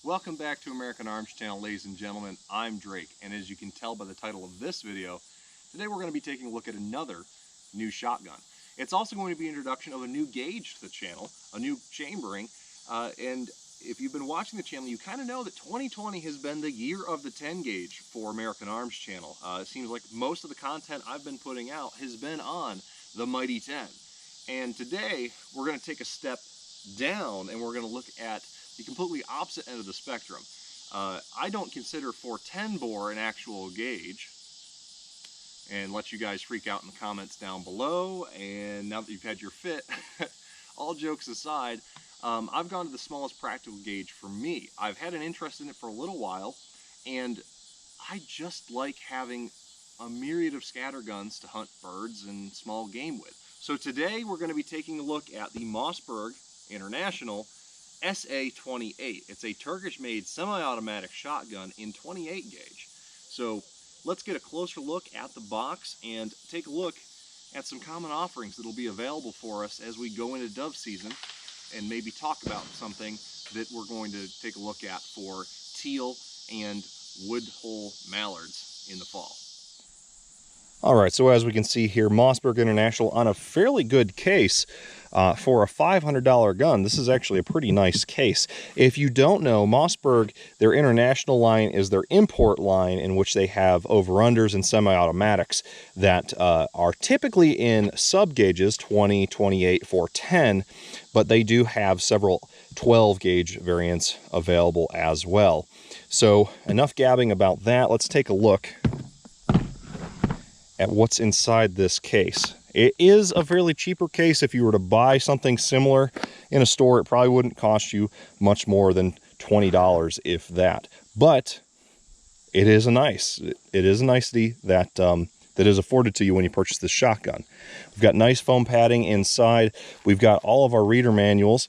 Welcome back to American Arms Channel, ladies and gentlemen. I'm Drake, and as you can tell by the title of this video, today we're going to be taking a look at another new shotgun. It's also going to be an introduction of a new gauge to the channel, a new chambering, and if you've been watching the channel, you kind of know that 2020 has been the year of the 10 gauge for American Arms Channel. It seems like most of the content I've been putting out has been on the Mighty 10. And today, we're going to take a step down and we're going to look at the completely opposite end of the spectrum. I don't consider 410 bore an actual gauge, and let you guys freak out in the comments down below. And now that you've had your fit, all jokes aside, I've gone to the smallest practical gauge for me. I've had an interest in it for a little while, and I just like having a myriad of scatter guns to hunt birds and small game with. So today we're going to be taking a look at the Mossberg International SA-28. It's a Turkish-made semi-automatic shotgun in 28 gauge. So let's get a closer look at the box and take a look at some common offerings that will be available for us as we go into dove season, and maybe talk about something that we're going to take a look at for teal and woodhull mallards in the fall. All right, so as we can see here, Mossberg International on a fairly good case for a $500 gun. This is actually a pretty nice case. If you don't know, Mossberg, their international line is their import line, in which they have over-unders and semi-automatics that are typically in sub-gauges, 20, 28, 410, but they do have several 12-gauge variants available as well. So enough gabbing about that. Let's take a look at what's inside this case. It is a fairly cheaper case. If you were to buy something similar in a store, it probably wouldn't cost you much more than $20, if that. But it is a nicety that that is afforded to you when you purchase this shotgun. We've got nice foam padding inside. We've got all of our reader manuals.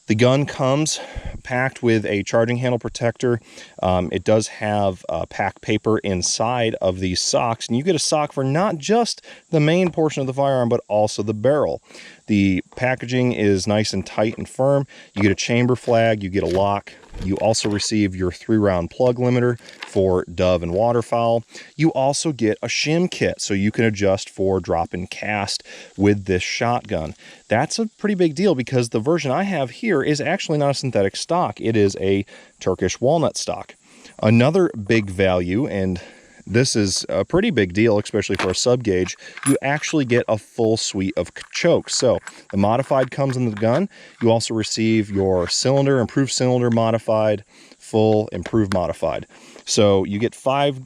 The gun comes packed with a charging handle protector. It does have pack paper inside of these socks, and you get a sock for not just the main portion of the firearm, but also the barrel. The packaging is nice and tight and firm. You get a chamber flag, you get a lock. You also receive your 3-round plug limiter for dove and waterfowl. You also get a shim kit, so you can adjust for drop and cast with this shotgun. That's a pretty big deal because the version I have here is actually not a synthetic stock. It is a Turkish walnut stock. Another big value, and this is a pretty big deal, especially for a sub-gauge, you actually get a full suite of chokes. So the modified comes in the gun. You also receive your cylinder, improved cylinder modified, full, improved modified. So you get 5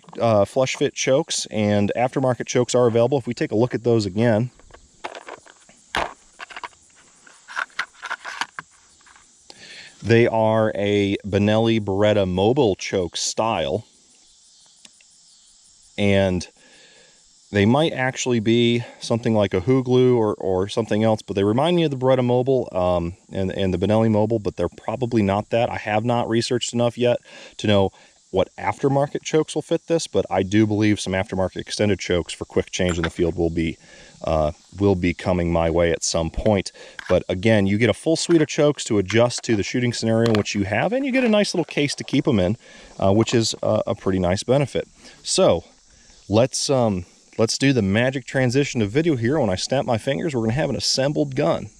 flush fit chokes, and aftermarket chokes are available. If we take a look at those again, they are a Benelli Beretta mobile choke style. And they might actually be something like a Huglu or something else, but they remind me of the Beretta Mobile and the Benelli Mobile, but they're probably not that. I have not researched enough yet to know what aftermarket chokes will fit this, but I do believe some aftermarket extended chokes for quick change in the field will be coming my way at some point. But again, you get a full suite of chokes to adjust to the shooting scenario in which you have, and you get a nice little case to keep them in, which is a pretty nice benefit. So let's do the magic transition to video here. When I snap my fingers, we're going to have an assembled gun.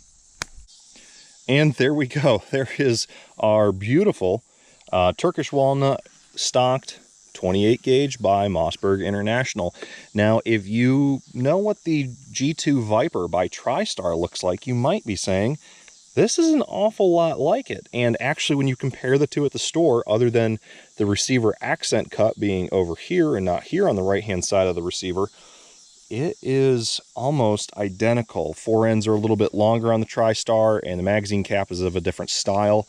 And there we go. There is our beautiful Turkish walnut stocked 28 gauge by Mossberg International. Now, if you know what the G2 Viper by TriStar looks like, you might be saying, this is an awful lot like it. And actually, when you compare the two at the store, other than the receiver accent cut being over here and not here on the right-hand side of the receiver, it is almost identical. Fore ends are a little bit longer on the TriStar, and the magazine cap is of a different style.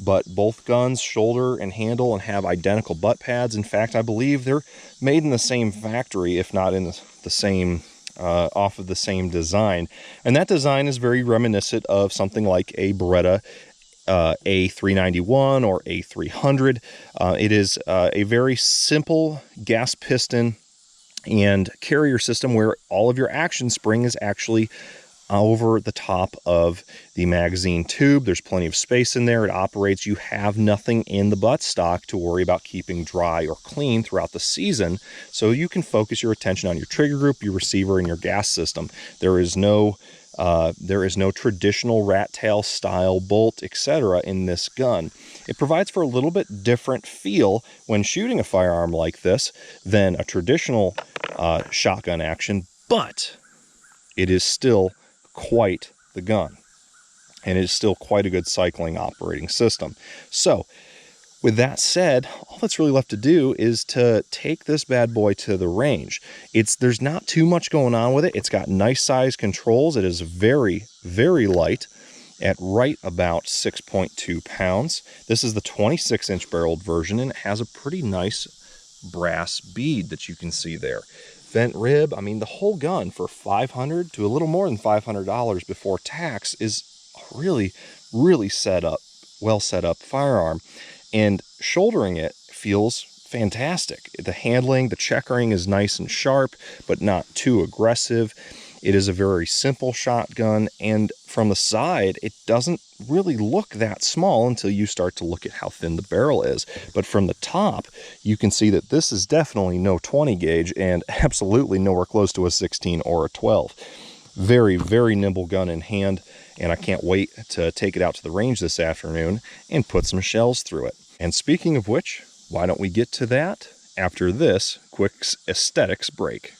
But both guns shoulder and handle and have identical butt pads. In fact, I believe they're made in the same factory, if not in the same off of the same design. And that design is very reminiscent of something like a Beretta A391 or A300. It is a very simple gas piston and carrier system where all of your action spring is actually over the top of the magazine tube. There's plenty of space in there. It operates. You have nothing in the buttstock to worry about keeping dry or clean throughout the season, so you can focus your attention on your trigger group, your receiver, and your gas system. There is no traditional rat tail style bolt, etc. in this gun. It provides for a little bit different feel when shooting a firearm like this than a traditional shotgun action, but it is still quite the gun, and it is still quite a good cycling operating system. So with that said, all that's really left to do is to take this bad boy to the range. There's not too much going on with it. It's got nice size controls. It is very, very light at right about 6.2 pounds. This is the 26-inch barreled version, and it has a pretty nice brass bead that you can see there. Vent rib, I mean, the whole gun for $500 to a little more than $500 before tax is a really, really well set up firearm. And shouldering it feels fantastic. The handling, the checkering is nice and sharp, but not too aggressive. It is a very simple shotgun, and from the side, it doesn't really look that small until you start to look at how thin the barrel is. But from the top, you can see that this is definitely no 20 gauge and absolutely nowhere close to a 16 or a 12. Very, very nimble gun in hand, and I can't wait to take it out to the range this afternoon and put some shells through it. And speaking of which, why don't we get to that after this quick aesthetics break?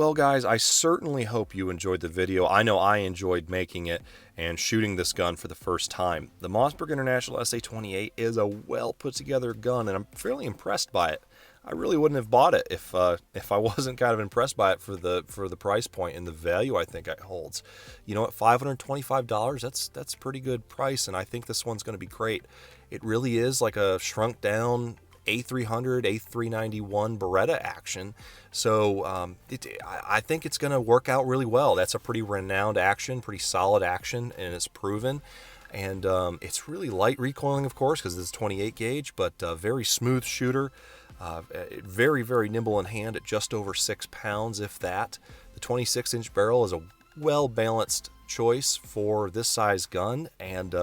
Well, guys, I certainly hope you enjoyed the video. I know I enjoyed making it and shooting this gun for the first time. The Mossberg International SA-28 is a well put together gun, and I'm fairly impressed by it. I really wouldn't have bought it if I wasn't kind of impressed by it for the price point and the value I think it holds. You know, at $525, that's pretty good price, and I think this one's going to be great. It really is like a shrunk down A300, A391 Beretta action. So I think it's going to work out really well. That's a pretty renowned action, pretty solid action, and it's proven. And it's really light recoiling, of course, because it's 28 gauge, but very smooth shooter. Very, very nimble in hand at just over 6 pounds, if that. The 26-inch barrel is a well-balanced choice for this size gun, and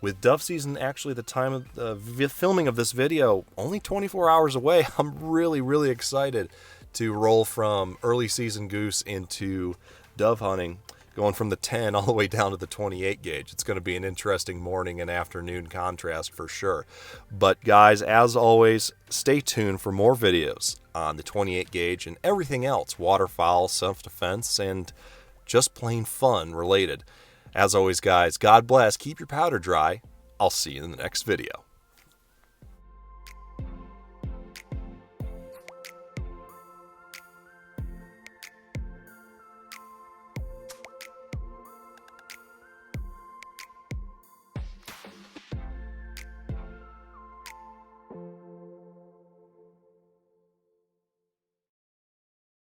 with dove season actually the time of the filming of this video only 24 hours away, I'm really, really excited to roll from early season goose into dove hunting, going from the 10 all the way down to the 28 gauge. It's going to be an interesting morning and afternoon contrast for sure. But guys, as always, stay tuned for more videos on the 28 gauge and everything else, waterfowl, self-defense, and just plain fun related. As always, guys, God bless, keep your powder dry. I'll see you in the next video.